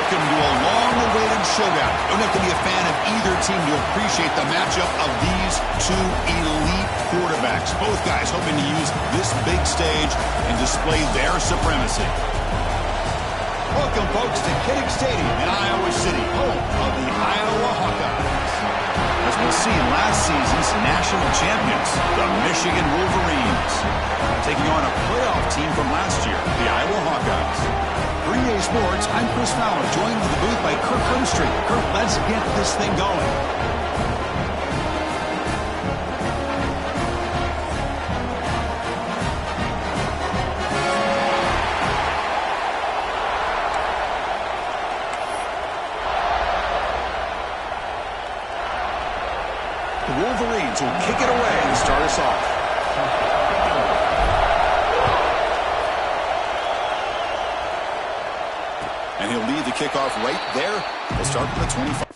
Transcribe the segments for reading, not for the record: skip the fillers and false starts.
Welcome to a long-awaited showdown. You don't have to be a fan of either team to appreciate the matchup of these two elite quarterbacks. Both guys hoping to use this big stage and display their supremacy. Welcome, folks, to Kinnick Stadium in Iowa City, home of the Iowa Hawkeyes. As we'll see in last season's national champions, the Michigan Wolverines, taking on a playoff team from last year, the Iowa Hawkeyes. For EA Sports, I'm Chris Fowler, joined in the booth by Kirk Hermstreet. Kirk, let's get this thing going. The Wolverines will kick it away and start us off. And he'll lead the kickoff right there. We'll start from the 25.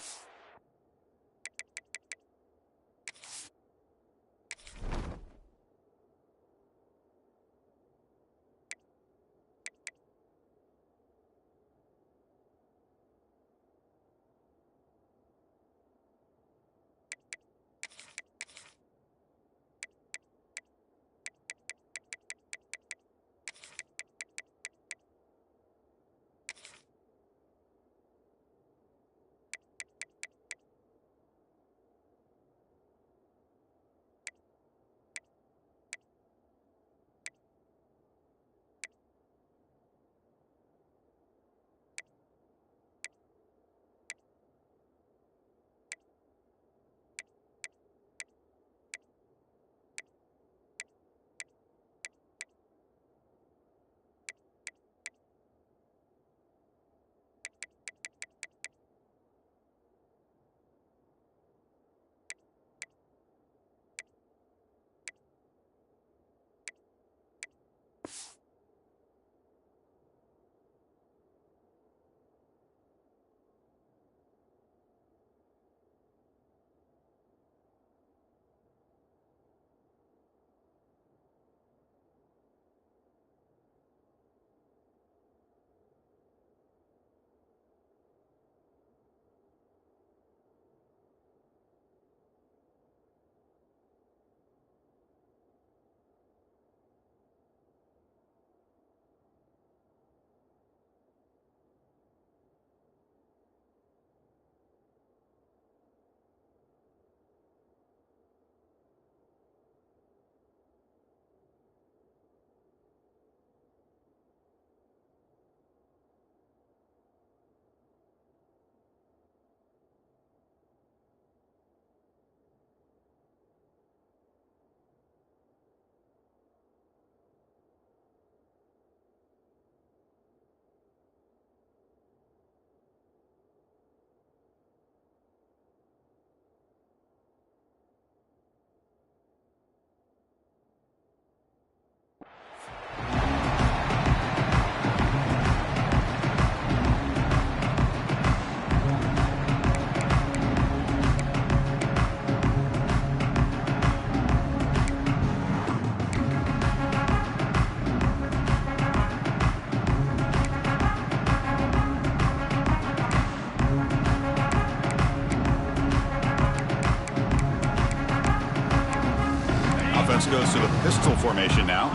Goes to the pistol formation now.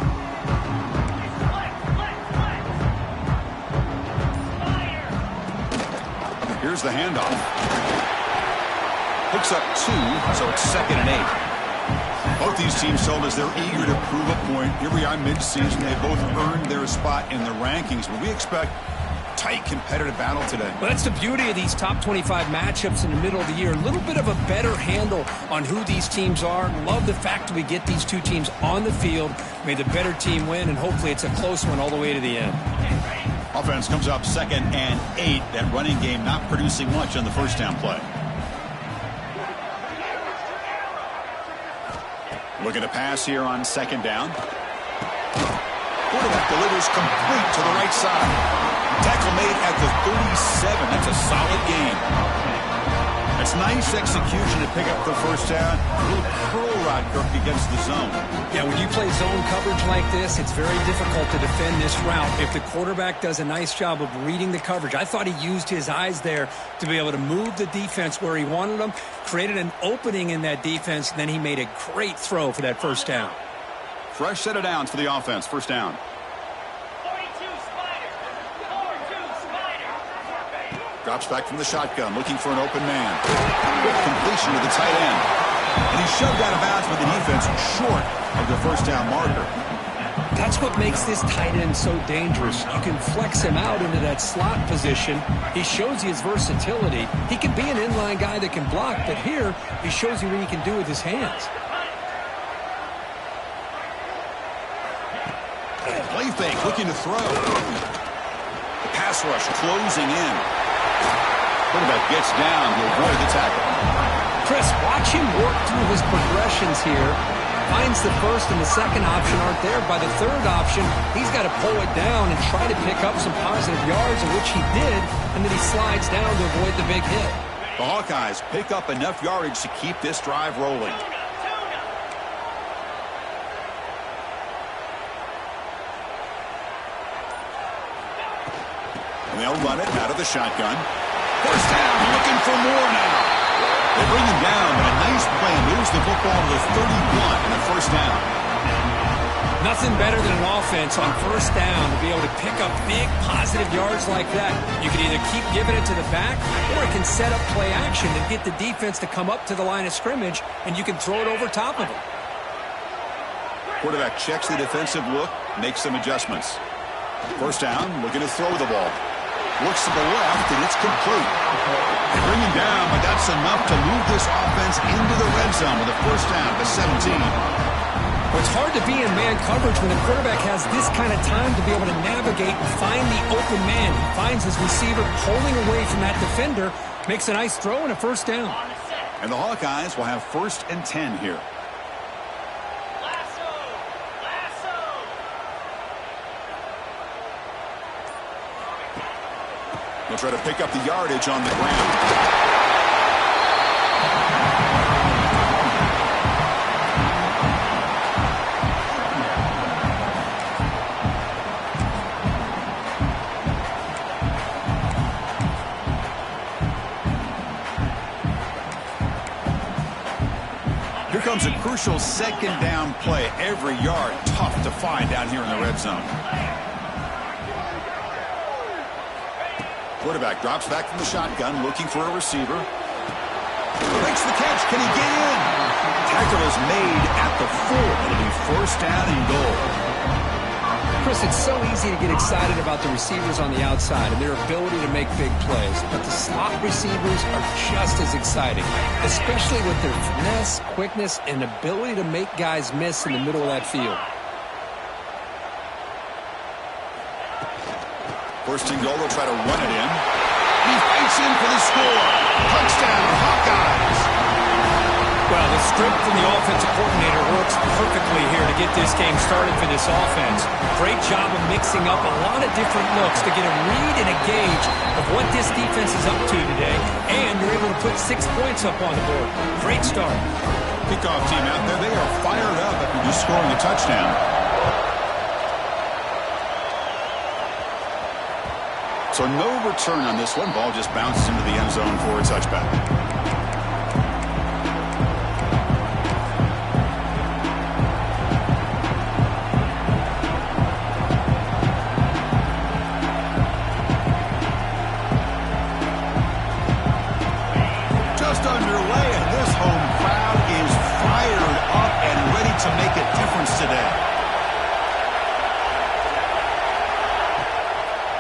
Here's the handoff. Picks up 2, so it's 2nd and 8. Both these teams told us they're eager to prove a point. Here we are mid-season. They both earned their spot in the rankings, but we expect tight competitive battle today. Well, that's the beauty of these top 25 matchups in the middle of the year. A little bit of a better handle on who these teams are. Love the fact that we get these two teams on the field. May the better team win, and hopefully it's a close one all the way to the end. Offense comes up 2nd and 8. That running game not producing much on the first down play. Looking to pass here on 2nd down. Quarterback delivers complete to the right side. Tackle made at the 37. That's a solid gain. It's nice execution to pick up the first down. A little curl route, Kirk, against the zone. Yeah, when you play zone coverage like this, it's very difficult to defend this route if the quarterback does a nice job of reading the coverage. I thought he used his eyes there to be able to move the defense where he wanted them, created an opening in that defense, and then he made a great throw for that first down. Fresh set of downs for the offense. First down. Drops back from the shotgun, looking for an open man. Completion to the tight end. And he shoved out of bounds with the defense short of the first down marker. That's what makes this tight end so dangerous. You can flex him out into that slot position. He shows you his versatility. He can be an inline guy that can block, but here he shows you what he can do with his hands. Play fake, looking to throw. The pass rush closing in. Quarterback gets down to avoid the tackle. Chris, watch him work through his progressions here. Finds the first and the second option aren't there. By the third option, he's got to pull it down and try to pick up some positive yards, of which he did, and then he slides down to avoid the big hit. The Hawkeyes pick up enough yardage to keep this drive rolling. And they'll run it out of the shotgun. First down, looking for more now. They bring him down, but a nice play moves the football to the 31 and a first down. Nothing better than an offense on first down to be able to pick up big positive yards like that. You can either keep giving it to the back, or it can set up play action and get the defense to come up to the line of scrimmage, and you can throw it over top of it. Quarterback checks the defensive look, makes some adjustments. First down, looking to throw the ball. Looks to the left, and it's complete. They bring him down, but that's enough to move this offense into the red zone with a first down to 17. Well, it's hard to be in man coverage when the quarterback has this kind of time to be able to navigate and find the open man. He finds his receiver pulling away from that defender, makes a nice throw and a first down. And the Hawkeyes will have 1st and 10 here. They'll try to pick up the yardage on the ground. Here comes a crucial second down play. Every yard tough to find down here in the red zone. Quarterback drops back from the shotgun, looking for a receiver. Makes the catch. Can he get in? Tackle is made at the 4. It'll be first down and goal. Chris, it's so easy to get excited about the receivers on the outside and their ability to make big plays. But the slot receivers are just as exciting, especially with their finesse, quickness, and ability to make guys miss in the middle of that field. First and goal, they'll try to run it in. He fights in for the score. Touchdown, Hawkeyes. Well, the script from the offensive coordinator works perfectly here to get this game started for this offense. Great job of mixing up a lot of different looks to get a read and a gauge of what this defense is up to today. And you're able to put 6 points up on the board. Great start. Kickoff team out there, they are fired up after just scoring a touchdown. So no return on this one. Ball just bounces into the end zone for a touchback. Just underway, and this home crowd is fired up and ready to make a difference today.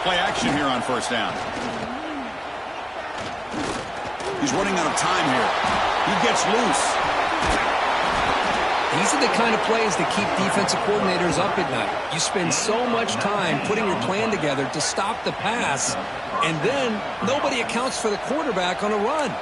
Play action here on first down. He's running out of time here. He gets loose. These are the kind of plays that keep defensive coordinators up at night. You spend so much time putting your plan together to stop the pass, and then nobody accounts for the quarterback on a run.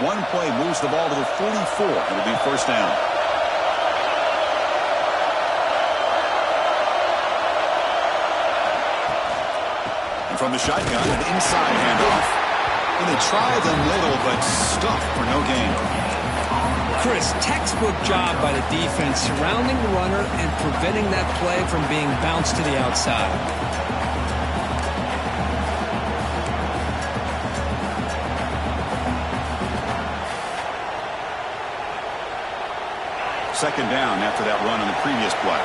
one play moves the ball to the 44. It'll be first down. And from the shotgun, an inside handoff. And they try the middle, but stuffed for no gain. Chris, textbook job by the defense surrounding the runner and preventing that play from being bounced to the outside. Second down after that run on the previous play.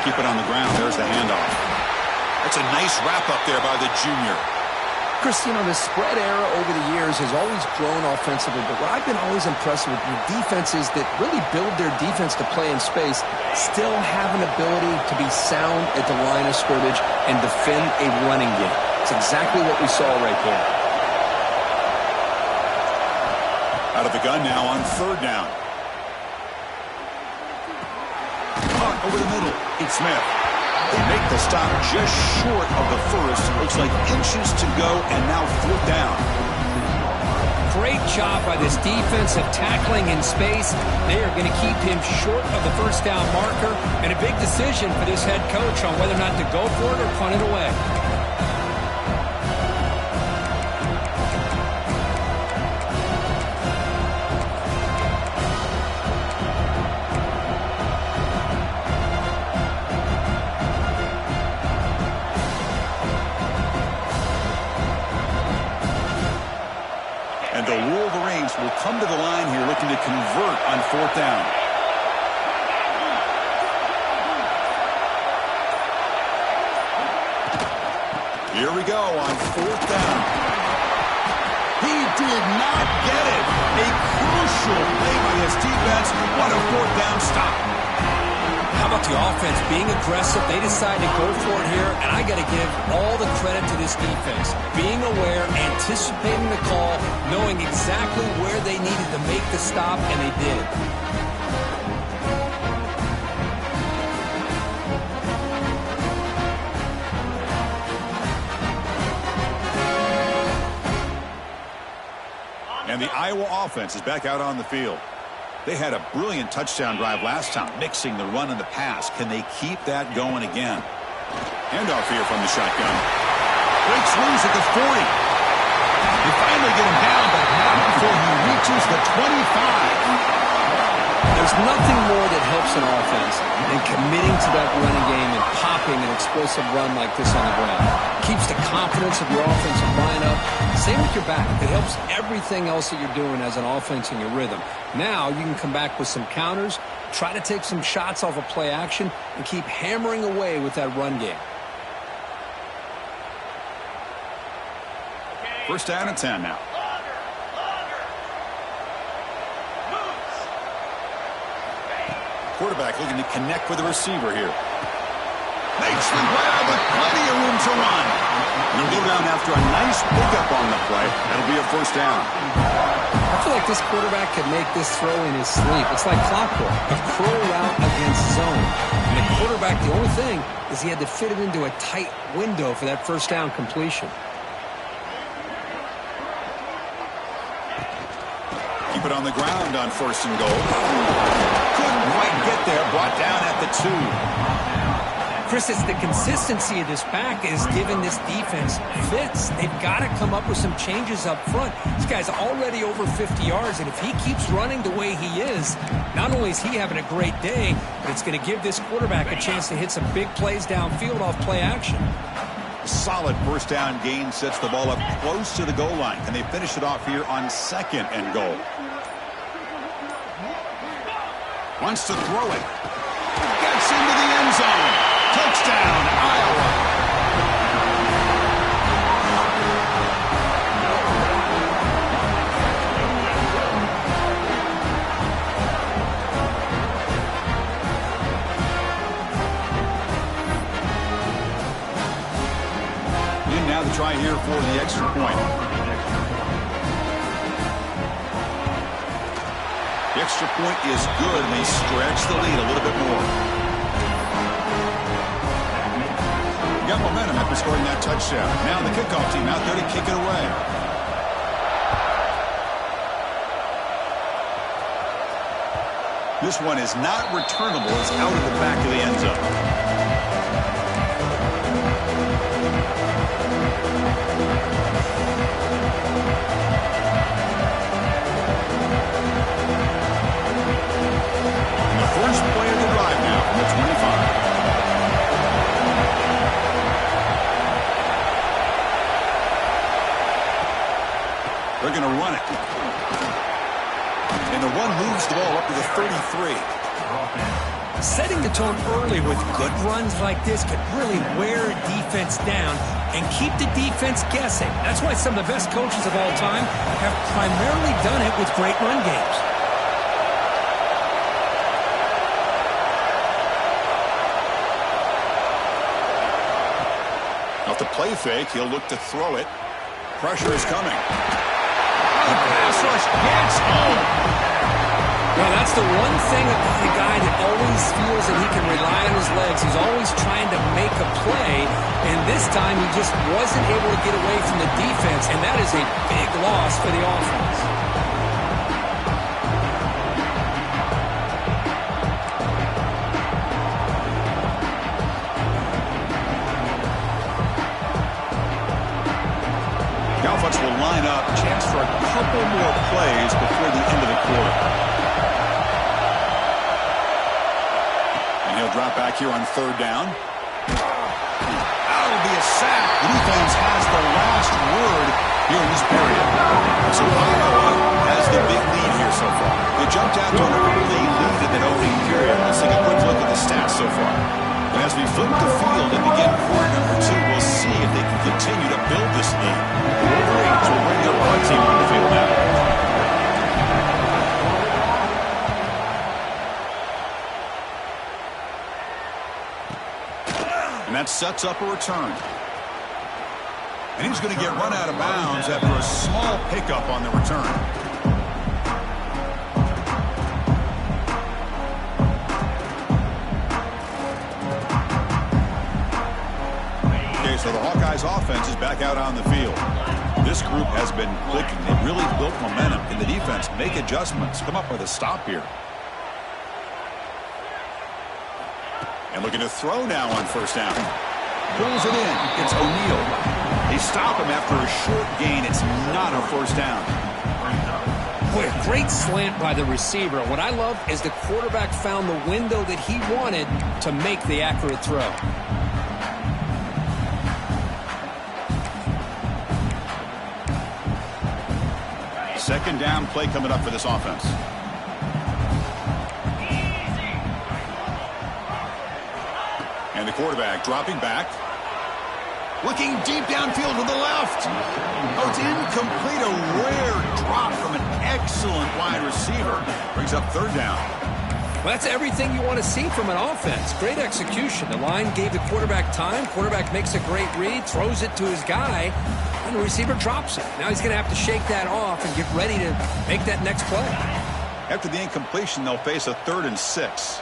Keep it on the ground. There's the handoff. That's a nice wrap-up there by the junior. Chris, you know, the spread era over the years has always grown offensively, but what I've been always impressed with the defenses that really build their defense to play in space still have an ability to be sound at the line of scrimmage and defend a running game. It's exactly what we saw right there. Out of the gun now on third down. Caught over the middle. It's Smith. They make the stop just short of the first. Looks like inches to go, and now fourth down. Great job by this defense of tackling in space. They are going to keep him short of the first down marker, and a big decision for this head coach on whether or not to go for it or punt it away. And the Wolverines will come to the line here looking to convert on fourth down. Here we go on fourth down. He did not get it. A crucial play by his defense. What a fourth down stop. How about the offense being aggressive? They decide to go for it here, and I got to give all the credit to this defense. Being aware, anticipating the call, knowing exactly where they needed to make the stop, and they did. And the Iowa offense is back out on the field. They had a brilliant touchdown drive last time, mixing the run and the pass. Can they keep that going again? Handoff here from the shotgun. Breaks loose at the 40. They finally get him down, but not before he reaches the 25. There's nothing more that helps an offense than committing to that running game and popping an explosive run like this on the ground. Keeps the confidence of your offensive line up. Same with your back. It helps everything else that you're doing as an offense in your rhythm. Now you can come back with some counters, try to take some shots off of play action, and keep hammering away with that run game. First down and 10 now. Quarterback looking to connect with the receiver here. Makes the grab, but plenty of room to run. And he'll go down after a nice pickup on the play. That'll be a first down. I feel like this quarterback could make this throw in his sleep. It's like clockwork, a pro route against zone. And the quarterback, the only thing is he had to fit it into a tight window for that first down completion. Keep it on the ground on first and goal. Couldn't quite get there. Brought down at the 2. Chris, it's the consistency of this back is giving this defense fits. They've got to come up with some changes up front. This guy's already over 50 yards, and if he keeps running the way he is, not only is he having a great day, but it's going to give this quarterback a chance to hit some big plays downfield off play action. Solid first down gain sets the ball up close to the goal line. Can they finish it off here on second and goal? Wants to throw it. Gets into the end zone. Touchdown, Iowa. And now the try here for the extra point. The extra point is good, and they stretch the lead a little bit more. got momentum after scoring that touchdown. Now the kickoff team out there to kick it away. This one is not returnable. It's out of the back of the end zone. First play of the drive now from the 25. They're going to run it. And the run moves the ball up to the 33. Setting the tone early with good runs like this can really wear a defense down and keep the defense guessing. That's why some of the best coaches of all time have primarily done it with great run games. The play fake, he'll look to throw it. Pressure is coming. The pass rush gets home. Well, that's the one thing about the guy that always feels that he can rely on his legs. He's always trying to make a play, and this time he just wasn't able to get away from the defense, and that is a big loss for the offense. Will line up, chance for a couple more plays before the end of the quarter. And he'll drop back here on third down. That'll be a sack. The defense has the last word here in this period. So Iowa has the big lead here so far. They jumped out to an early lead in that opening period. Let's take a quick look at the stats so far. And as we flip the field and begin quarter number 2, we'll see if they can continue to build this lead. The Wolverines will bring their punt team on the field now. And that sets up a return. And he's going to get run out of bounds after a small pickup on the return. So the Hawkeyes offense is back out on the field. This group has been clicking. They've really built momentum in the defense. Make adjustments. Come up with a stop here. And looking to throw now on first down. Pulls it in. It's O'Neal. They stop him after a short gain. It's not a first down. Boy, a great slant by the receiver. What I love is the quarterback found the window that he wanted to make the accurate throw. Second down play coming up for this offense. And the quarterback dropping back. Looking deep downfield to the left. Oh, it's incomplete. A rare drop from an excellent wide receiver. Brings up third down. Well, that's everything you want to see from an offense. Great execution. The line gave the quarterback time. Quarterback makes a great read, throws it to his guy, and the receiver drops it. Now he's going to have to shake that off and get ready to make that next play. After the incompletion, they'll face a 3rd and 6.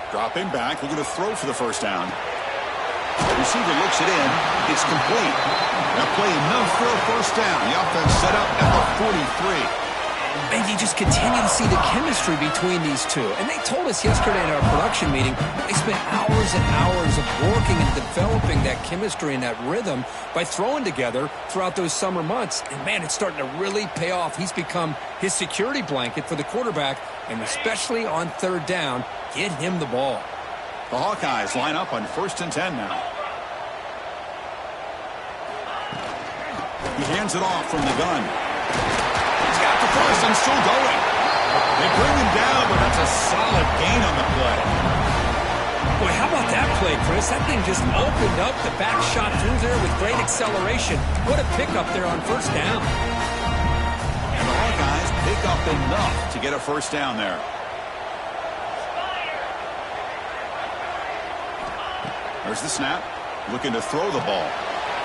Dropping back, looking to throw for the first down. The receiver looks it in. It's complete. That play enough for a first down. The offense set up at the 43. And you just continue to see the chemistry between these two. And they told us yesterday in our production meeting, they spent hours and hours of working and developing that chemistry and that rhythm by throwing together throughout those summer months. And, man, it's starting to really pay off. He's become his security blanket for the quarterback, and especially on third down, get him the ball. The Hawkeyes line up on 1st and 10 now. He hands it off from the gun. He's got the first and still going. They bring him down, but that's a solid gain on the play. Boy, how about that play, Chris? That thing just opened up. The back shot through there with great acceleration. What a pickup there on first down. And the Hawkeyes pick up enough to get a first down there. There's the snap. Looking to throw the ball.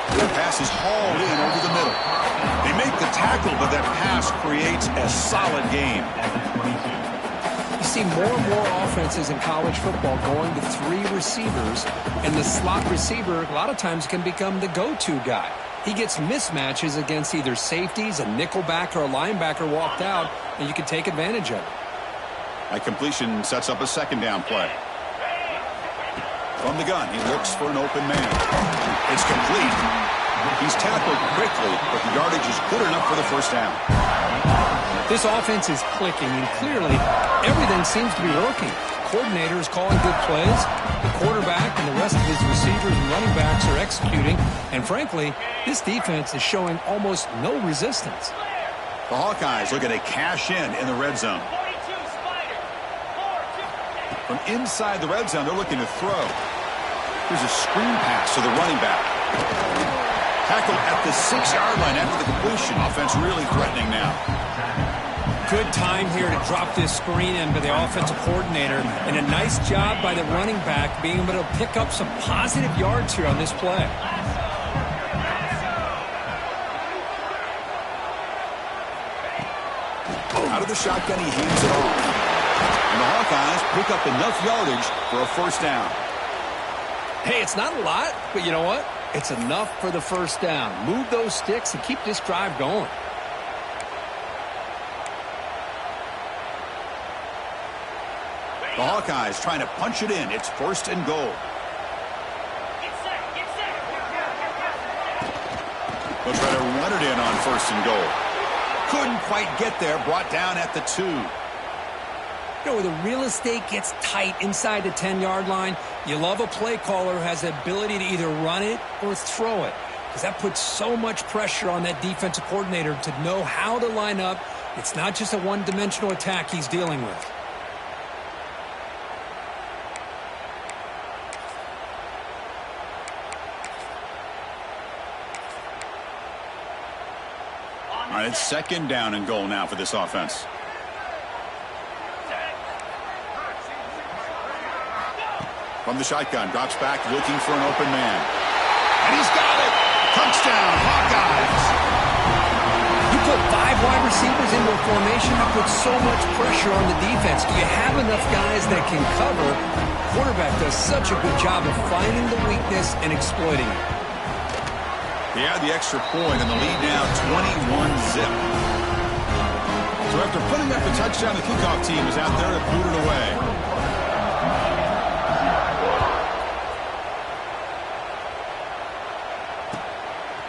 The pass is hauled in over the middle. They make the tackle, but that pass creates a solid gain. see more and more offenses in college football going to 3 receivers, and the slot receiver a lot of times can become the go-to guy. He gets mismatches against either safeties, a nickelback, or a linebacker walked out, and you can take advantage of it. A completion sets up a second down play. From the gun, he looks for an open man. It's complete. He's tackled quickly, but the yardage is good enough for the first down. This offense is clicking, and clearly everything seems to be working. The coordinator is calling good plays. The quarterback and the rest of his receivers and running backs are executing. And frankly, this defense is showing almost no resistance. The Hawkeyes looking to cash in the red zone. From inside the red zone, they're looking to throw. Here's a screen pass to the running back. Tackled at the 6-yard line after the completion. Offense really threatening now. Good time here to drop this screen in by the offensive coordinator, and a nice job by the running back being able to pick up some positive yards here on this play. Out of the shotgun, he hands it off. And the Hawkeyes pick up enough yardage for a first down. Hey, it's not a lot, but you know what? It's enough for the first down. Move those sticks and keep this drive going. The Hawkeyes trying to punch it in. It's first and goal. They'll try to run it in on first and goal. Couldn't quite get there. Brought down at the 2. You know, where the real estate gets tight inside the 10-yard line, you love a play caller who has the ability to either run it or throw it, because that puts so much pressure on that defensive coordinator to know how to line up. It's not just a one-dimensional attack he's dealing with. All right, it's second down and goal now for this offense. From the shotgun, drops back, looking for an open man. And he's got it! Touchdown, Hawkeyes! You put 5 wide receivers into a formation, that puts so much pressure on the defense. Do you have enough guys that can cover? The quarterback does such a good job of finding the weakness and exploiting it. They add the extra point, and the lead now 21-zip. So after putting up the touchdown, the kickoff team is out there to boot it away.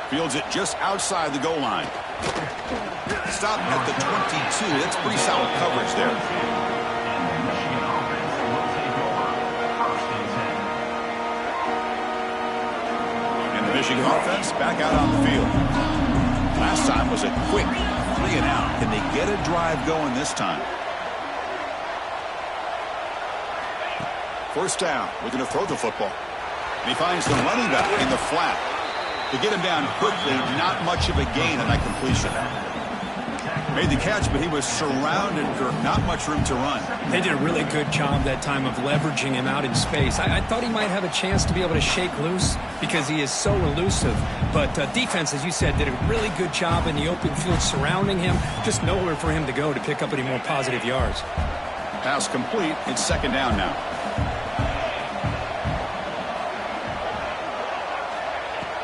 Fields it just outside the goal line. Stop at the 22. That's pretty solid coverage there. And the Michigan offense back out on the field. Last time was a quick 3-and-out. Can they get a drive going this time? First down. Looking to throw the football. And he finds the running back in the flat. To get him down quickly, not much of a gain on that completion. Made the catch, but he was surrounded for not much room to run. They did a really good job that time of leveraging him out in space. I thought he might have a chance to be able to shake loose because he is so elusive. But defense, as you said, did a really good job in the open field surrounding him. Just nowhere for him to go to pick up any more positive yards. Pass complete. It's second down now.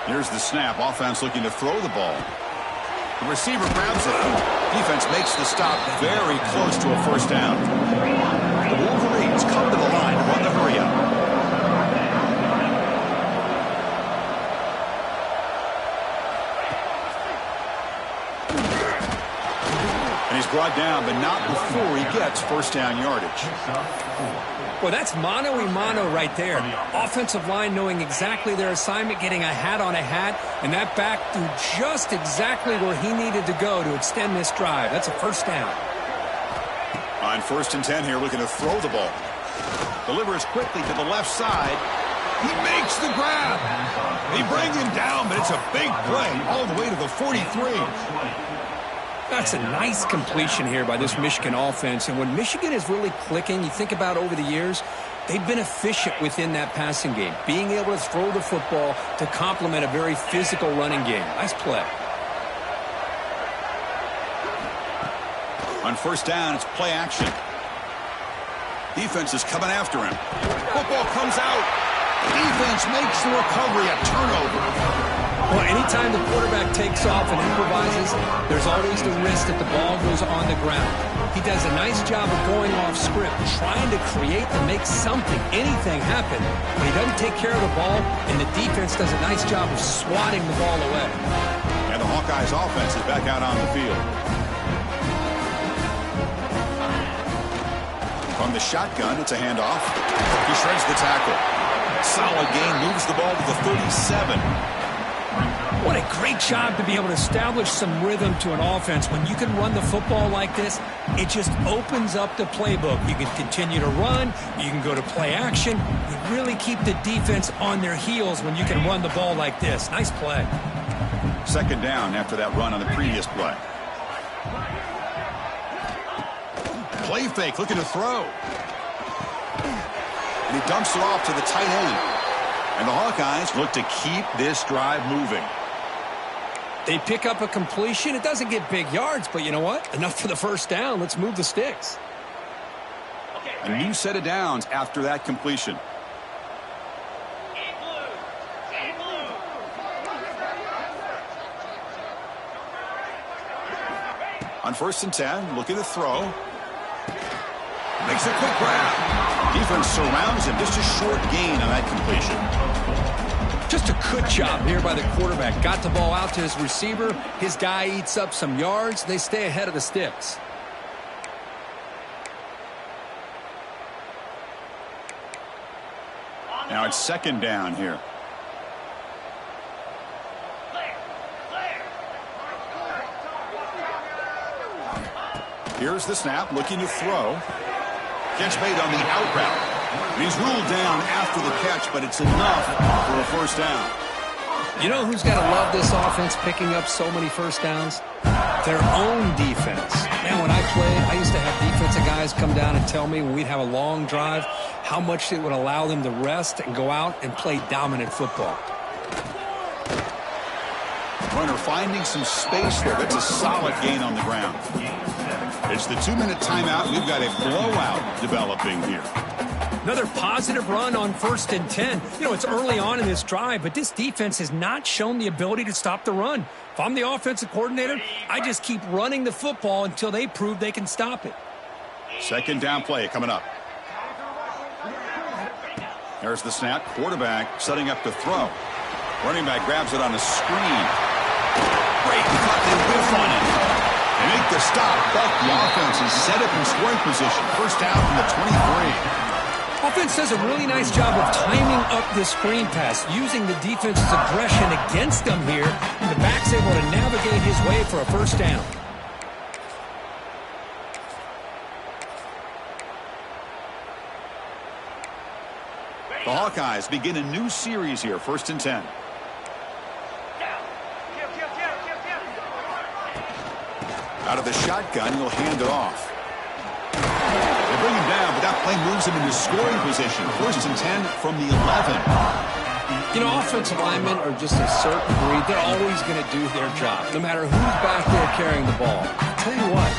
Here's the snap. Offense looking to throw the ball. The receiver grabs it. Defense makes the stop very close to a first down. The Wolverines come to the line to run the hurry up. And he's brought down, but not before he gets first down yardage. Well, that's mano-a-mano right there. Offensive line knowing exactly their assignment, getting a hat on a hat, and that back threw just exactly where he needed to go to extend this drive. That's a first down. On first and 10 here, looking to throw the ball. Delivers quickly to the left side. He makes the grab. They bring him down, but it's a big play all the way to the 43. That's a nice completion here by this Michigan offense. And when Michigan is really clicking, you think about over the years, they've been efficient within that passing game, being able to throw the football to complement a very physical running game. Nice play. On first down, it's play action. Defense is coming after him. Football comes out. Defense makes the recovery a turnover. Well, anytime the quarterback takes off and improvises, there's always the risk that the ball goes on the ground. He does a nice job of going off script, trying to create and make something, anything happen. But he doesn't take care of the ball, and the defense does a nice job of swatting the ball away. And the Hawkeyes offense is back out on the field. From the shotgun, it's a handoff. He shreds the tackle. Solid gain, moves the ball to the 37. What a great job to be able to establish some rhythm to an offense. When you can run the football like this, it just opens up the playbook. You can continue to run. You can go to play action. You really keep the defense on their heels when you can run the ball like this. Nice play. Second down after that run on the previous play. Play fake, looking to throw. And he dumps it off to the tight end. And the Hawkeyes look to keep this drive moving. They pick up a completion. It doesn't get big yards, but you know what? Enough for the first down. Let's move the sticks. A new set of downs after that completion. On 1st and 10, looking to throw. Makes a quick grab. Defense surrounds him. Just a short gain on that completion. Just a good job here by the quarterback. Got the ball out to his receiver. His guy eats up some yards. They stay ahead of the sticks. Now it's second down here. Here's the snap, looking to throw. Catch made on the out route. And he's ruled down after the catch, but it's enough for a first down. You know who's got to love this offense picking up so many first downs? Their own defense. Man, when I played, I used to have defensive guys come down and tell me when we'd have a long drive how much it would allow them to rest and go out and play dominant football. Runner finding some space there. That's a solid gain on the ground. It's the 2-minute timeout. We've got a blowout developing here. Another positive run on 1st and 10. You know, it's early on in this drive, but this defense has not shown the ability to stop the run. If I'm the offensive coordinator, I just keep running the football until they prove they can stop it. Second down play coming up. There's the snap. Quarterback setting up to throw. Running back grabs it on a screen. Great cut and whiff on it. They make the stop, but the offense is set up in scoring position. First down from the 23. Offense does a really nice job of timing up this screen pass, using the defense's aggression against them here, and the back's able to navigate his way for a first down. The Hawkeyes begin a new series here, 1st and 10. Out of the shotgun, he'll hand it off. They bring him down, but that play moves him into scoring position. 1st and 10 from the 11. You know, offensive linemen are just a certain breed. They're always going to do their job, no matter who's back there carrying the ball. I'll tell you what,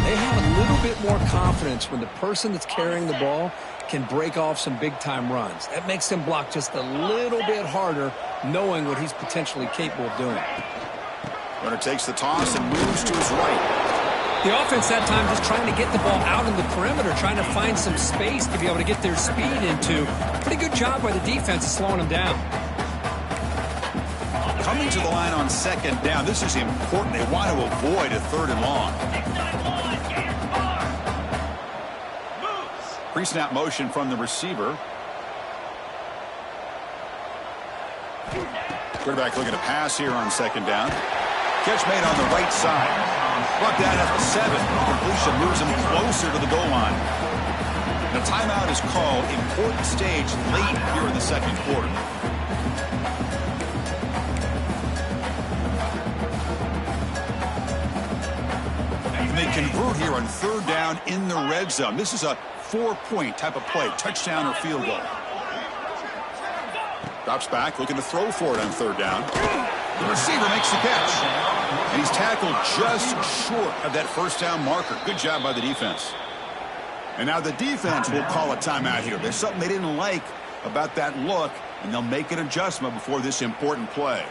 they have a little bit more confidence when the person that's carrying the ball can break off some big-time runs. That makes them block just a little bit harder, knowing what he's potentially capable of doing. Runner takes the toss and moves to his right. The offense that time just trying to get the ball out in the perimeter, trying to find some space to be able to get their speed into. Pretty good job by the defense of slowing them down. Coming to the line on second down. This is important. They want to avoid a 3rd and long. Pre-snap motion from the receiver. Quarterback looking to pass here on second down. Catch made on the right side. Brought down at the 7. Completion moves him closer to the goal line. The timeout is called. Important stage late here in the second quarter. And they convert here on 3rd down in the red zone. This is a 4-point type of play. Touchdown or field goal. Drops back, looking to throw for it on 3rd down. The receiver makes the catch. And he's tackled just short of that first down marker. Good job by the defense. And now the defense will call a timeout here. There's something they didn't like about that look, and they'll make an adjustment before this important play.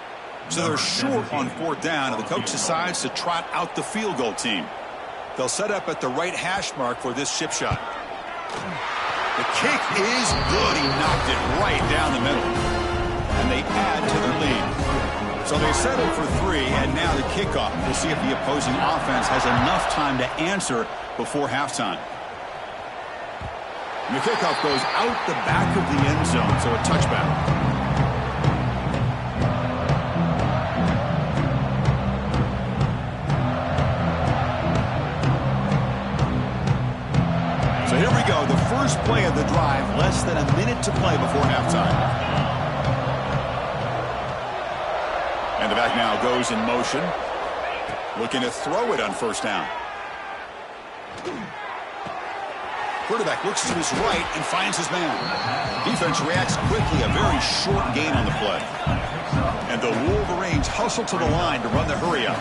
So they're short on 4th down, and the coach decides to trot out the field goal team. They'll set up at the right hash mark for this chip shot. The kick is good. He knocked it right down the middle. And they add to their lead. So they settle for 3, and now the kickoff. We'll see if the opposing offense has enough time to answer before halftime. And the kickoff goes out the back of the end zone, so a touchback. So here we go, the first play of the drive, less than a minute to play before halftime. And the back now goes in motion, looking to throw it on 1st down. Quarterback looks to his right and finds his man. Defense reacts quickly, a very short gain on the play. And the Wolverines hustle to the line to run the hurry up.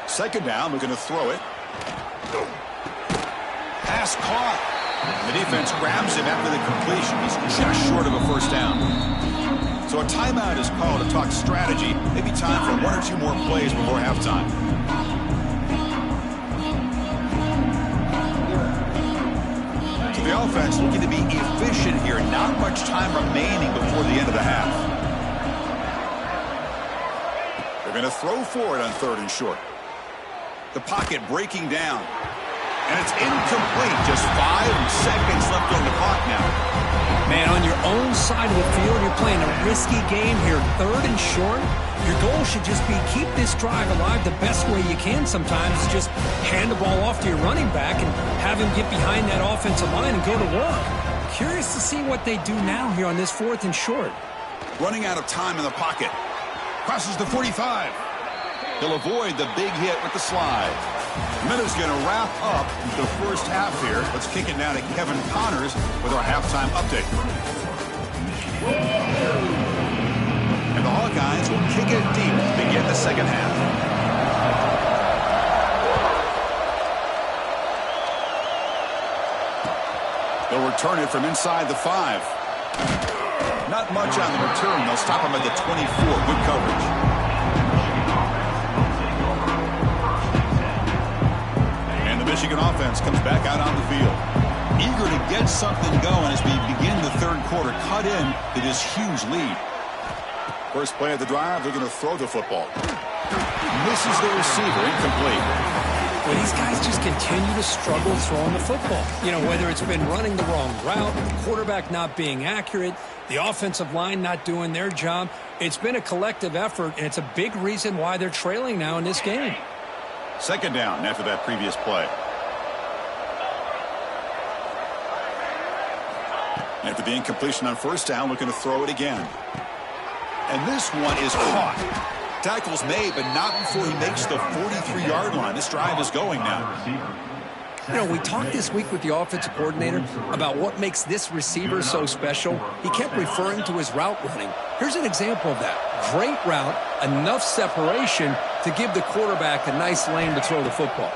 Second down, looking to throw it. Pass caught. The defense grabs him after the completion. He's just short of a 1st down. So a timeout is called to talk strategy. Maybe time for 1 or 2 more plays before halftime. So the offense looking to be efficient here. Not much time remaining before the end of the half. They're going to throw for it on 3rd and short. The pocket breaking down. And it's incomplete. Just 5 seconds left on the clock now. Man, on your own side of the field, you're playing a risky game here. 3rd and short. Your goal should just be keep this drive alive the best way you can sometimes. Just hand the ball off to your running back and have him get behind that offensive line and go to work. Curious to see what they do now here on this 4th and short. Running out of time in the pocket. Crosses the 45. He'll avoid the big hit with the slide. Minute's going to wrap up the first half here. Let's kick it now to Kevin Connors with our halftime update. And the Hawkeyes will kick it deep to begin the second half. They'll return it from inside the 5. Not much on the return. They'll stop him at the 24. Good coverage. Michigan offense comes back out on the field. Eager to get something going as we begin the 3rd quarter. Cut in to this huge lead. First play of the drive, they're going to throw the football. Misses the receiver, incomplete. Well, these guys just continue to struggle throwing the football. You know, whether it's been running the wrong route, the quarterback not being accurate, the offensive line not doing their job. It's been a collective effort, and it's a big reason why they're trailing now in this game. Second down after that previous play. After the incompletion on 1st down, looking to throw it again. And this one is caught. Tackle's made, but not before he makes the 43-yard line. This drive is going now. You know, we talked this week with the offensive coordinator about what makes this receiver so special. He kept referring to his route running. Here's an example of that. Great route, enough separation to give the quarterback a nice lane to throw the football.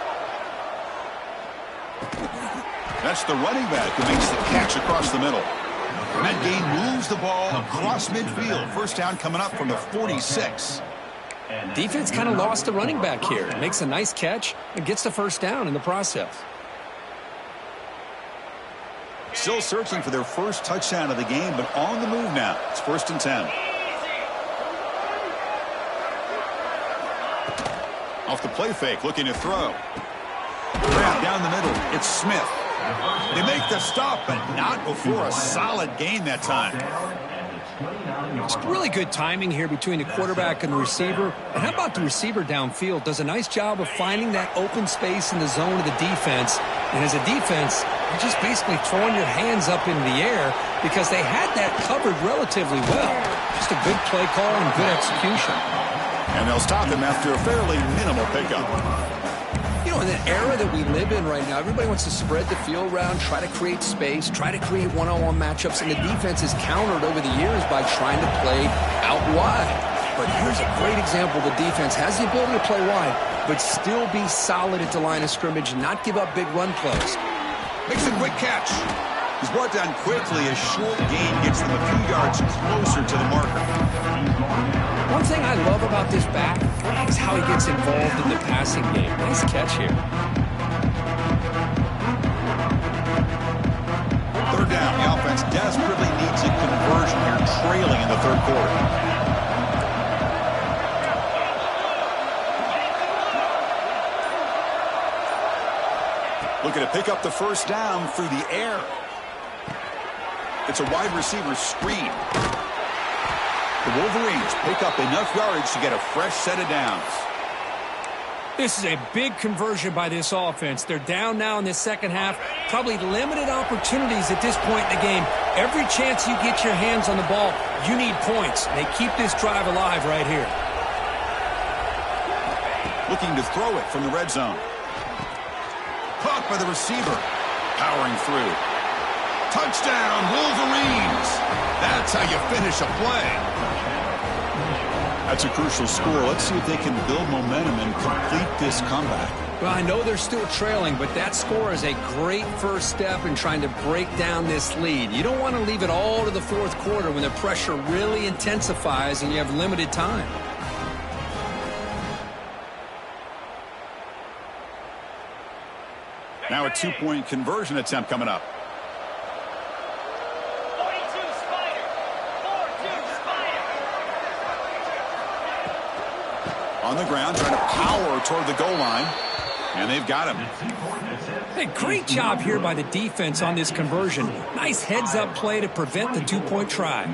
That's the running back who makes the catch across the middle. And that gain moves the ball across midfield. 1st down coming up from the 46. Defense kind of lost the running back here. Makes a nice catch and gets the 1st down in the process. Still searching for their first touchdown of the game, but on the move now. It's 1st and 10. Off the play fake, looking to throw. Grab down the middle. It's Smith. They make the stop, but not before a solid gain that time. It's really good timing here between the quarterback and the receiver. And how about the receiver downfield? Does a nice job of finding that open space in the zone of the defense. And as a defense, you're just basically throwing your hands up in the air because they had that covered relatively well. Just a good play call and good execution. And they'll stop him after a fairly minimal pickup. You know, in the era that we live in right now, everybody wants to spread the field around, try to create space, try to create one-on-one matchups, and the defense is countered over the years by trying to play out wide. But here's a great example. The defense has the ability to play wide, but still be solid at the line of scrimmage and not give up big run plays. Makes a quick catch. He's brought down quickly. A short gain gets them a few yards closer to the marker. One thing I love about this back is how he gets involved in the passing game. Nice catch here. Third down. The offense desperately needs a conversion here, trailing in the third quarter. Looking to pick up the first down through the air. It's a wide receiver screen. The Wolverines pick up enough yardage to get a fresh set of downs. This is a big conversion by this offense. They're down now in the second half. Probably limited opportunities at this point in the game. Every chance you get your hands on the ball, you need points. They keep this drive alive right here. Looking to throw it from the red zone. Caught by the receiver. Powering through. Touchdown, Wolverines! That's how you finish a play. That's a crucial score. Let's see if they can build momentum and complete this comeback. Well, I know they're still trailing, but that score is a great first step in trying to break down this lead. You don't want to leave it all to the fourth quarter when the pressure really intensifies and you have limited time. Now a two-point conversion attempt coming up. On the ground, trying to power toward the goal line. And they've got him. Hey, great job here by the defense on this conversion. Nice heads-up play to prevent the two-point try.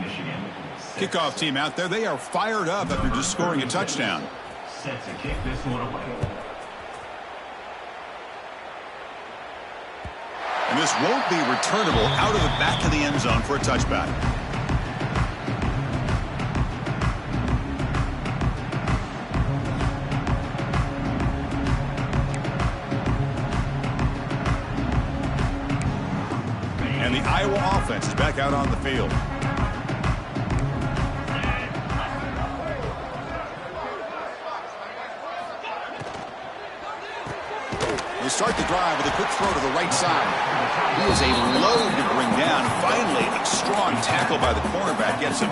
Kickoff team out there. They are fired up after just scoring a touchdown. Set to kick this one away. And this won't be returnable out of the back of the end zone for a touchback. And the Iowa offense is back out on the field. They start the drive with a quick throw to the right side. He is a load to bring down. Finally, a strong tackle by the cornerback gets him.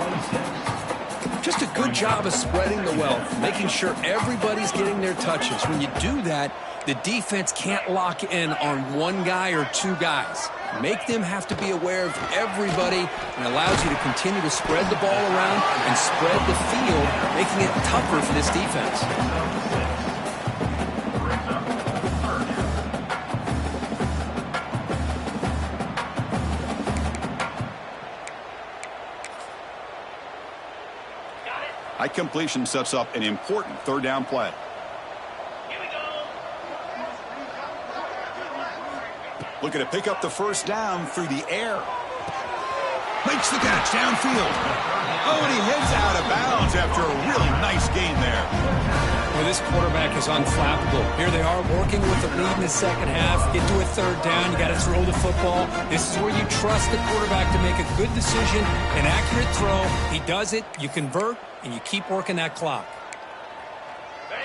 Just a good job of spreading the wealth, making sure everybody's getting their touches. When you do that, the defense can't lock in on one guy or two guys. Make them have to be aware of everybody, and allows you to continue to spread the ball around and spread the field, making it tougher for this defense. High completion sets up an important third down play. Here we go. Looking to pick up the first down through the air. Makes the catch downfield. Oh, and he heads out of bounds after a really nice gain there. Well, this quarterback is unflappable. Here they are working with the lead in the second half. Get to a third down. You got to throw the football. This is where you trust the quarterback to make a good decision, an accurate throw. He does it. You convert, and you keep working that clock.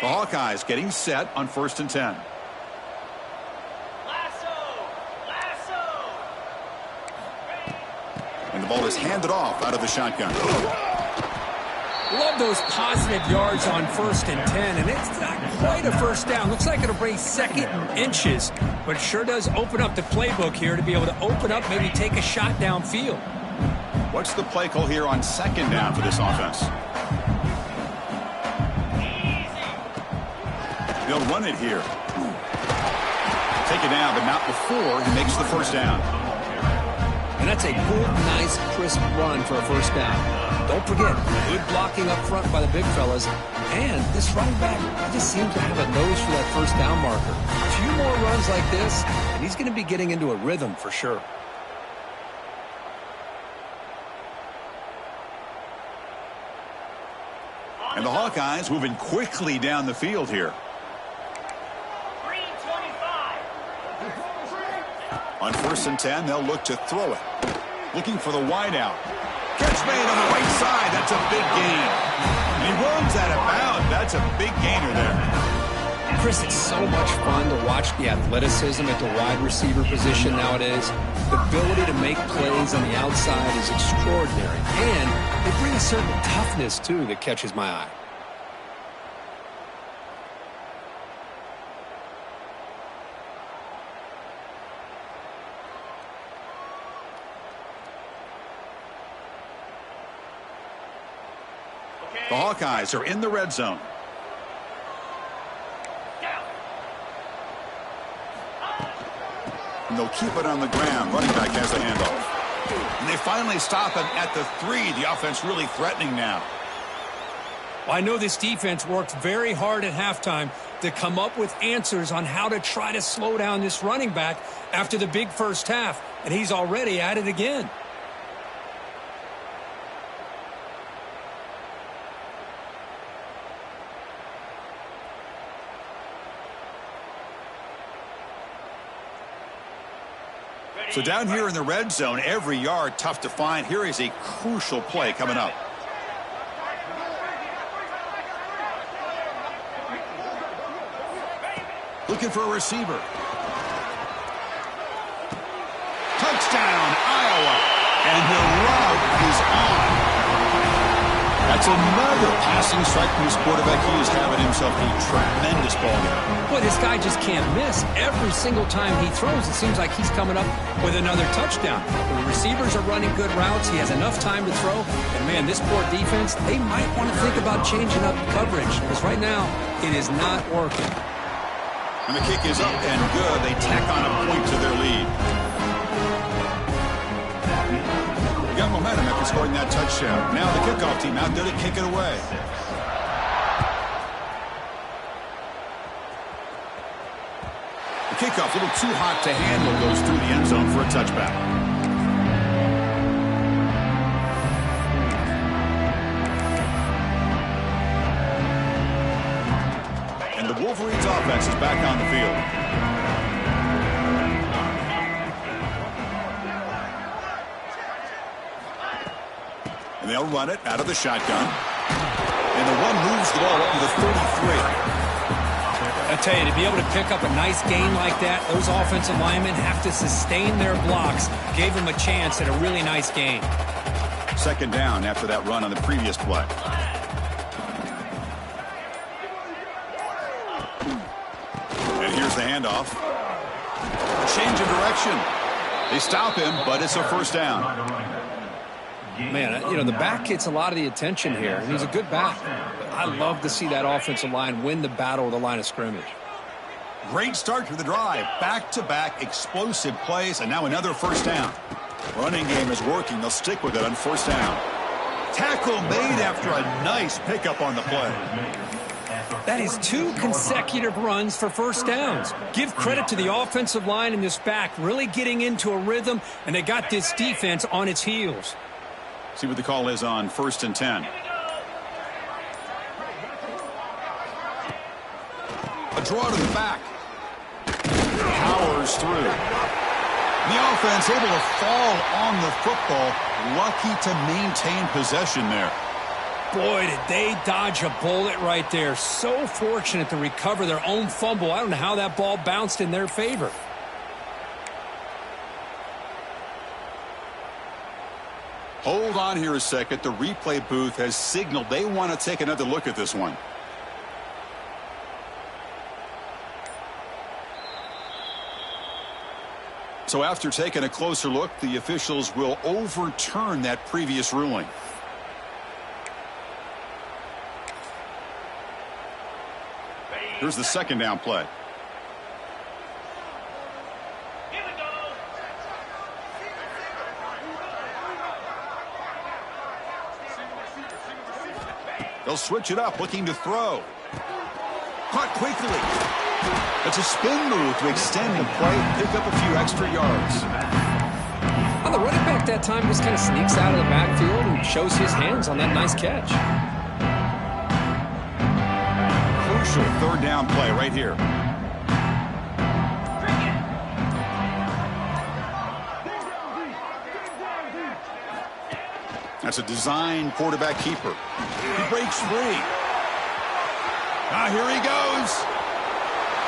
The Hawkeyes getting set on 1st and 10. And the ball is handed off out of the shotgun. Love those positive yards on 1st and 10, and it's not quite a first down. Looks like it'll bring second and inches, but it sure does open up the playbook here to be able to open up, maybe take a shot downfield. What's the play call here on 2nd down for this offense? They'll run it here. Take it down, but not before he makes the first down. And that's a good, nice, crisp run for a first down. Don't forget, good blocking up front by the big fellas. And this running back, he just seems to have a nose for that first down marker. A few more runs like this, and he's going to be getting into a rhythm for sure. And the Hawkeyes moving quickly down the field here. On 1st and 10, they'll look to throw it. Looking for the wide out. Catch made on the right side. That's a big gain. And he runs out of bounds. That's a big gainer there. Chris, it's so much fun to watch the athleticism at the wide receiver position nowadays. The ability to make plays on the outside is extraordinary. And they bring a certain toughness, too, that catches my eye. The Hawkeyes are in the red zone. And they'll keep it on the ground. Running back has the handoff. And they finally stop him at the 3. The offense really threatening now. Well, I know this defense worked very hard at halftime to come up with answers on how to try to slow down this running back after the big first half. And he's already at it again. So down here in the red zone, every yard tough to find. Here is a crucial play coming up. Looking for a receiver. Touchdown, Iowa. And the route is on. That's another passing strike from this quarterback. He is having himself a tremendous ball game. Boy, this guy just can't miss. Every single time he throws, it seems like he's coming up with another touchdown. The receivers are running good routes. He has enough time to throw. And, man, this poor defense, they might want to think about changing up coverage because right now it is not working. And the kick is up and good. They tack on a point to their lead. They got momentum after scoring that touchdown. Now the kickoff team out there to kick it away. The kickoff, a little too hot to handle, goes through the end zone for a touchback. And the Wolverines offense is back on the field. And they'll run it out of the shotgun. And the one moves the ball up to the 33. I tell you, to be able to pick up a nice gain like that, those offensive linemen have to sustain their blocks. Gave them a chance at a really nice gain. Second down after that run on the previous play. And here's the handoff. Change of direction. They stop him, but it's a first down. Man, you know, the back gets a lot of the attention here, and he's a good back. I love to see that offensive line win the battle of the line of scrimmage. Great start to the drive. Back-to-back explosive plays, and now another first down. Running game is working. They'll stick with it on first down. Tackle made after a nice pickup on the play. That is 2 consecutive runs for first downs. Give credit to the offensive line and this back really getting into a rhythm, and they got this defense on its heels. See what the call is on 1st and 10. A draw to the back. Powers through. The offense able to fall on the football. Lucky to maintain possession there. Boy, did they dodge a bullet right there. So fortunate to recover their own fumble. I don't know how that ball bounced in their favor. Hold on here a second. The replay booth has signaled they want to take another look at this one. So after taking a closer look, the officials will overturn that previous ruling. Here's the second down play. They'll switch it up, looking to throw. Caught quickly. It's a spin move to extend the play, pick up a few extra yards. Well, the running back that time just kind of sneaks out of the backfield and shows his hands on that nice catch. Crucial third down play right here. That's a design quarterback keeper. He breaks free. Here he goes.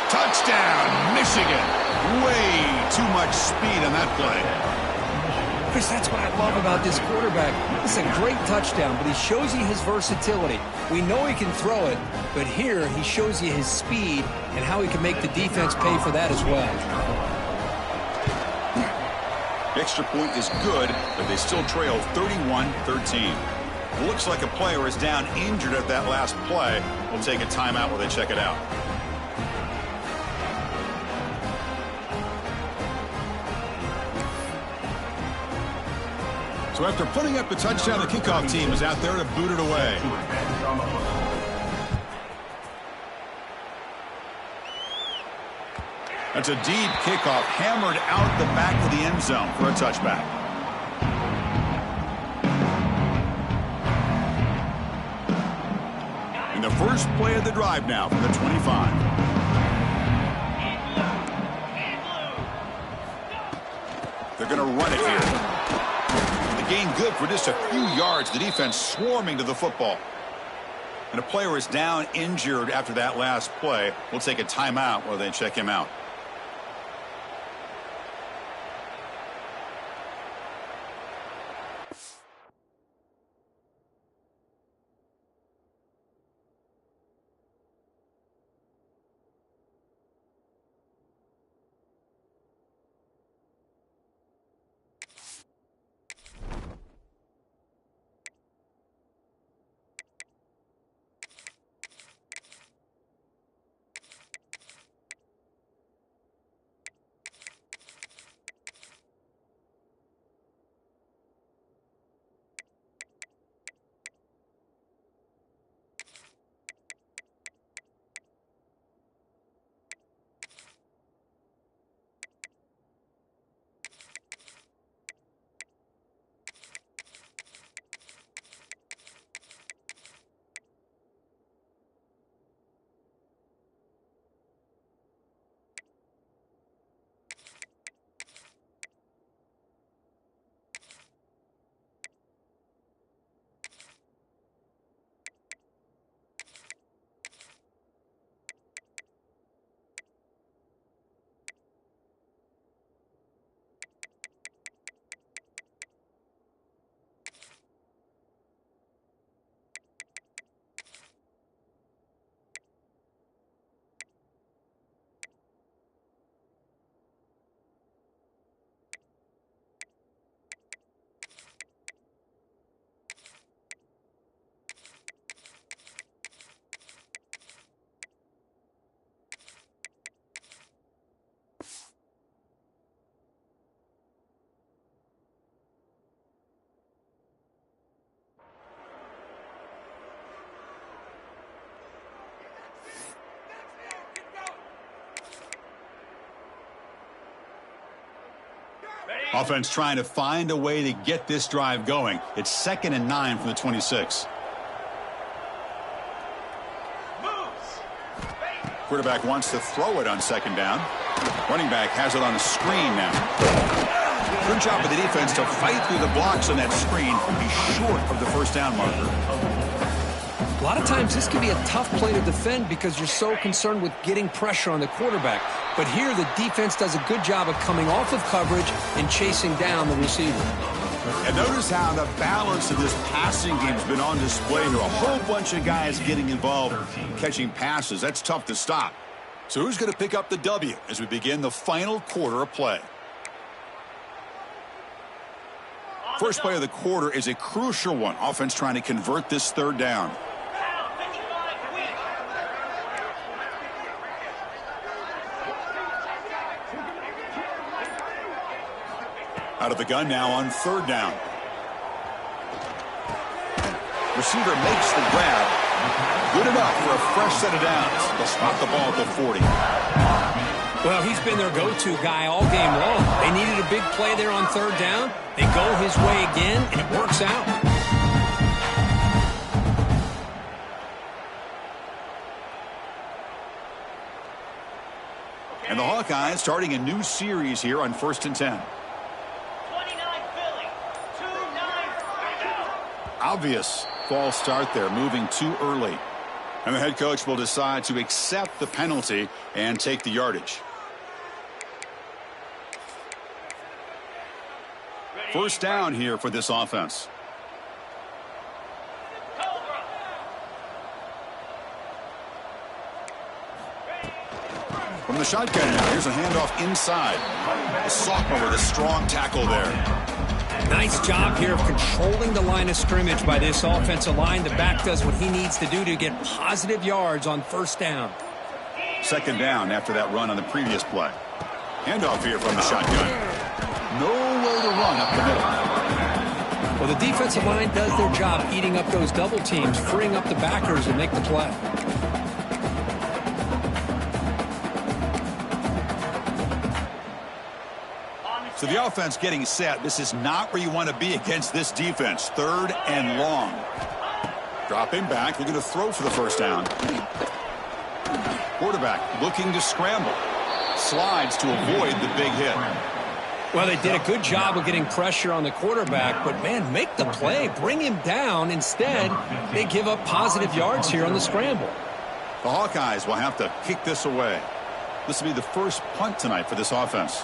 Touchdown, Michigan. Way too much speed on that play. Chris, that's what I love about this quarterback. It's a great touchdown, but he shows you his versatility. We know he can throw it, but here he shows you his speed and how he can make the defense pay for that as well. The extra point is good, but they still trail 31-13. Looks like a player is down injured at that last play. We'll take a timeout while they check it out. So after putting up the touchdown, the kickoff team is out there to boot it away. That's a deep kickoff, hammered out the back of the end zone for a touchback. And the first play of the drive now from the 25. They're going to run it here. Gain good for just a few yards. The defense swarming to the football. And a player is down injured after that last play. We'll take a timeout while they check him out. Offense trying to find a way to get this drive going. It's 2nd and 9 from the 26. Quarterback wants to throw it on 2nd down. Running back has it on a screen now. Good job of the defense to fight through the blocks on that screen. He's short of the first down marker. A lot of times this can be a tough play to defend because you're so concerned with getting pressure on the quarterback. But here the defense does a good job of coming off of coverage and chasing down the receiver. And notice how the balance of this passing game has been on display here. A whole bunch of guys getting involved catching passes. That's tough to stop. So who's going to pick up the W as we begin the final quarter of play? First play of the quarter is a crucial one. Offense trying to convert this 3rd down. Out of the gun now on 3rd down. Receiver makes the grab. Good enough for a fresh set of downs. They'll spot the ball at the 40. Well, he's been their go-to guy all game long. They needed a big play there on 3rd down. They go his way again, and it works out. And the Hawkeyes starting a new series here on 1st and 10. Obvious false start there, moving too early. And the head coach will decide to accept the penalty and take the yardage. First down here for this offense. From the shotgun now, here's a handoff inside. The sophomore with a strong tackle there. Nice job here of controlling the line of scrimmage by this offensive line. The back does what he needs to do to get positive yards on first down. Second down after that run on the previous play. Handoff here from the shotgun. Nowhere to run up the middle. Well, the defensive line does their job eating up those double teams, freeing up the backers to make the play. So the offense getting set. This is not where you want to be against this defense. Third and long. Dropping back, looking to throw for the first down. Quarterback looking to scramble. Slides to avoid the big hit. Well, they did a good job of getting pressure on the quarterback, but, man, make the play. Bring him down. Instead, they give up positive yards here on the scramble. The Hawkeyes will have to kick this away. This will be the first punt tonight for this offense.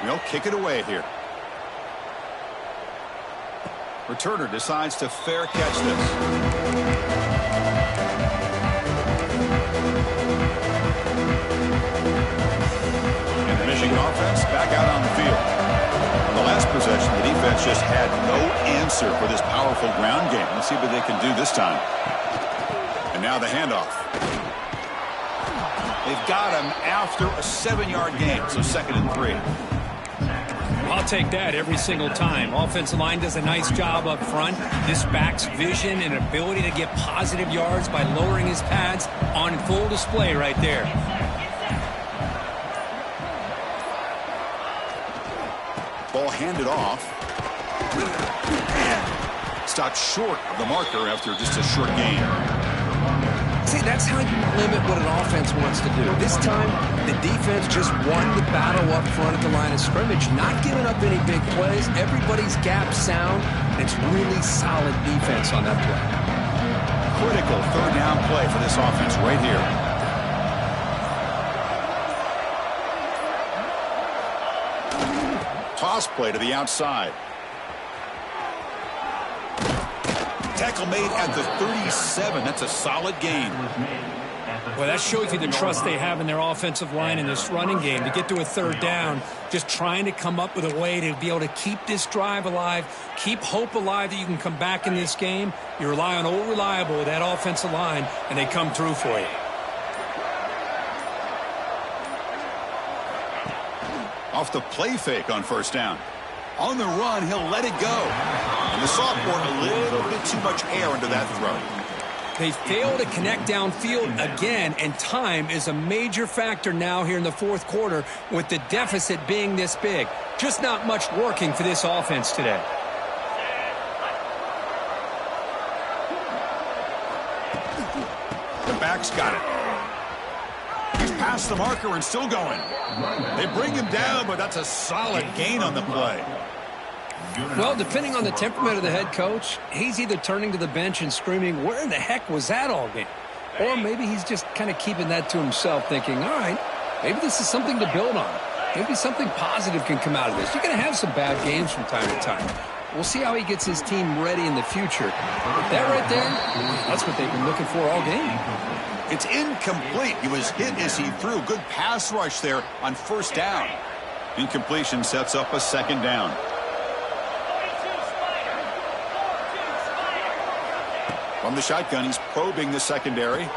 They'll kick it away here. Returner decides to fair catch this. Michigan offense back out on the field. On the last possession, the defense just had no answer for this powerful ground game. Let's see what they can do this time. And now the handoff. They've got him after a 7-yard gain, so 2nd and 3. I'll take that every single time. Offensive line does a nice job up front. This back's vision and ability to get positive yards by lowering his pads on full display right there. Ball handed off. Stopped short of the marker after just a short gain. See, that's how you limit what an offense wants to do. This time, the defense just won the battle up front at the line of scrimmage, not giving up any big plays. Everybody's gap sound. It's really solid defense on that play. Critical third down play for this offense right here. Toss play to the outside. Tackle made at the 37. That's a solid gain. Well, that shows you the trust they have in their offensive line in this running game. To get to a third down, just trying to come up with a way to be able to keep this drive alive, keep hope alive that you can come back in this game. You rely on old reliable with that offensive line, and they come through for you. Off the play fake on first down. On the run, he'll let it go. And the sophomore, a little bit too much air into that throw. They fail to connect downfield again, and time is a major factor now here in the fourth quarter with the deficit being this big. Just not much working for this offense today. The back's got it. He's past the marker and still going. They bring him down, but that's a solid gain on the play. Well, depending on the temperament of the head coach, he's either turning to the bench and screaming, where in the heck was that all game? Or maybe he's just kind of keeping that to himself, thinking, all right, maybe this is something to build on. Maybe something positive can come out of this. You're going to have some bad games from time to time. We'll see how he gets his team ready in the future. But that right there, that's what they've been looking for all game. It's incomplete. He was hit as he threw. Good pass rush there on first down. Incompletion sets up a second down. From the shotgun, he's probing the secondary.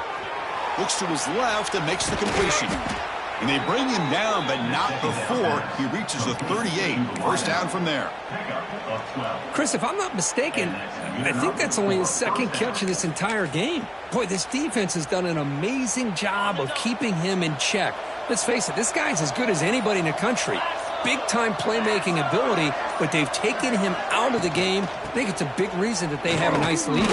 Looks to his left and makes the completion. And they bring him down, but not before he reaches the 38. First down from there. Chris, if I'm not mistaken, I think that's only his second catch of this entire game. Boy, this defense has done an amazing job of keeping him in check. Let's face it, this guy's as good as anybody in the country. Big-time playmaking ability, but they've taken him out of the game. I think it's a big reason that they have a nice lead.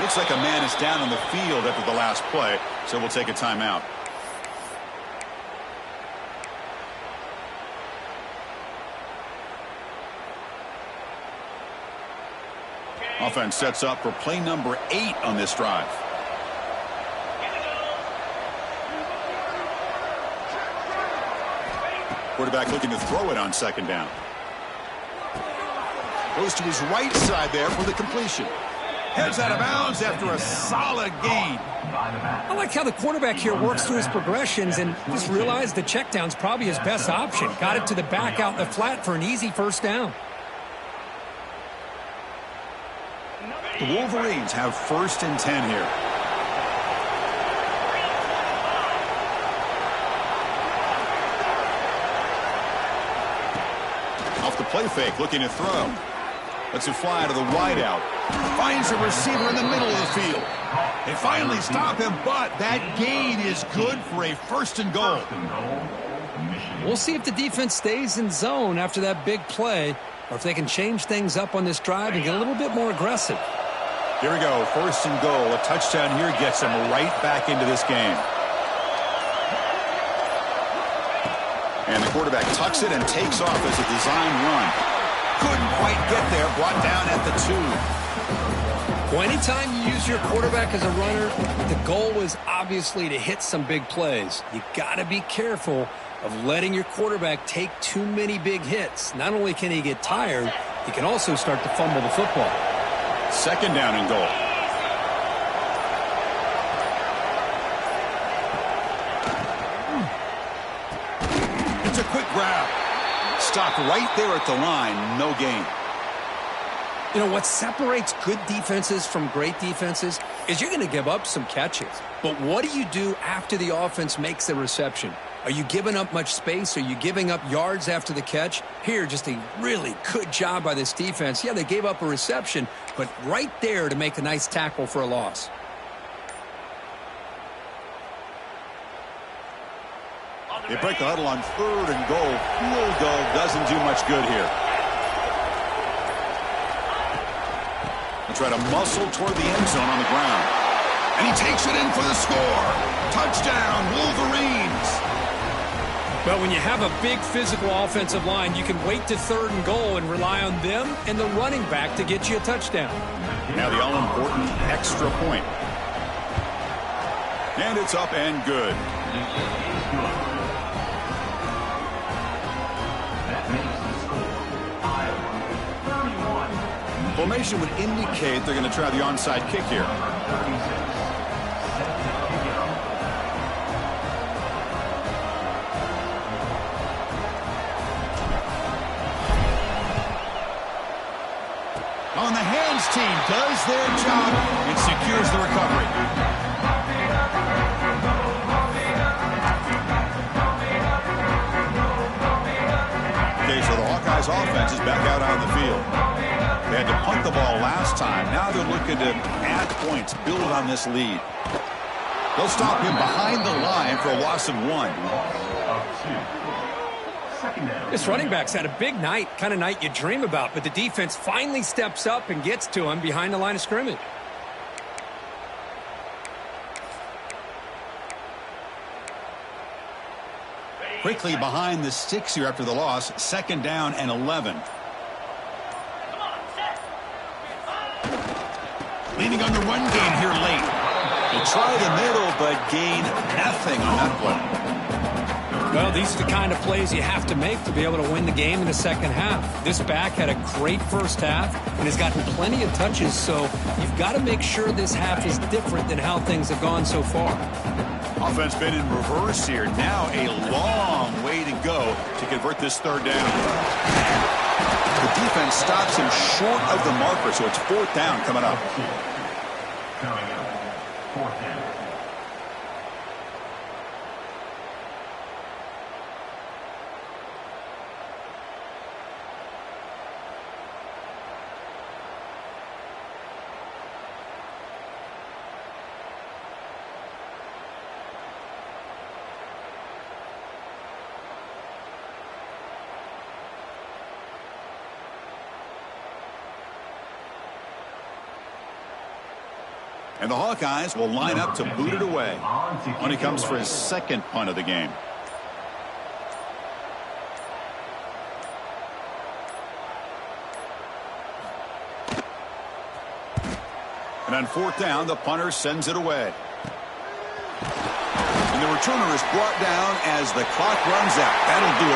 Looks like a man is down on the field after the last play, so we'll take a timeout. Offense sets up for play number 8 on this drive. Quarterback looking to throw it on second down. Goes to his right side there for the completion. Heads out of bounds after a solid gain. I like how the quarterback here works through his progressions and just realized the check down's probably his best option. Got it to the back out in the flat for an easy first down. The Wolverines have 1st and 10 here. Off the play fake, looking to throw. Lets it fly to the wideout. Finds a receiver in the middle of the field. They finally stop him, but that gain is good for a 1st and goal. We'll see if the defense stays in zone after that big play, or if they can change things up on this drive and get a little bit more aggressive. Here we go, 1st and goal. A touchdown here gets them right back into this game. And the quarterback tucks it and takes off as a design run. Couldn't quite get there, brought down at the 2. Well, anytime you use your quarterback as a runner, the goal is obviously to hit some big plays. You got to be careful of letting your quarterback take too many big hits. Not only can he get tired, he can also start to fumble the football. 2nd down and goal. It's a quick grab. Stopped right there at the line. No gain. You know, what separates good defenses from great defenses is you're going to give up some catches. But what do you do after the offense makes the reception? Are you giving up much space? Are you giving up yards after the catch? Here, just a really good job by this defense. Yeah, they gave up a reception, but right there to make a nice tackle for a loss. They break the huddle on 3rd and goal. Field goal doesn't do much good here. They'll try to muscle toward the end zone on the ground. And he takes it in for the score. Touchdown, Wolverines. But when you have a big physical offensive line, you can wait to 3rd and goal and rely on them and the running back to get you a touchdown. Now the all-important extra point. And it's up and good. Formation would indicate they're going to try the onside kick here. On the hands team does their job and secures the recovery. Okay, so the Hawkeyes offense is back out on the field. They had to punt the ball last time. Now they're looking to add points, build on this lead. They'll stop him behind the line for a loss of 1. This running back's had a big night, kind of night you dream about, but the defense finally steps up and gets to him behind the line of scrimmage. Quickly behind the sticks here after the loss. 2nd down and 11. Leaning on the run game here late. They try the middle, but gain nothing on that play. Well, these are the kind of plays you have to make to be able to win the game in the second half. This back had a great first half and has gotten plenty of touches, so you've got to make sure this half is different than how things have gone so far. Offense been in reverse here. Now a long way to go to convert this 3rd down. The defense stops him short of the marker, so it's 4th down coming up. Coming up, 4th down. And the Hawkeyes will line up to boot it away when he comes for his 2nd punt of the game. And on fourth down, the punter sends it away. And the returner is brought down as the clock runs out. That'll do it.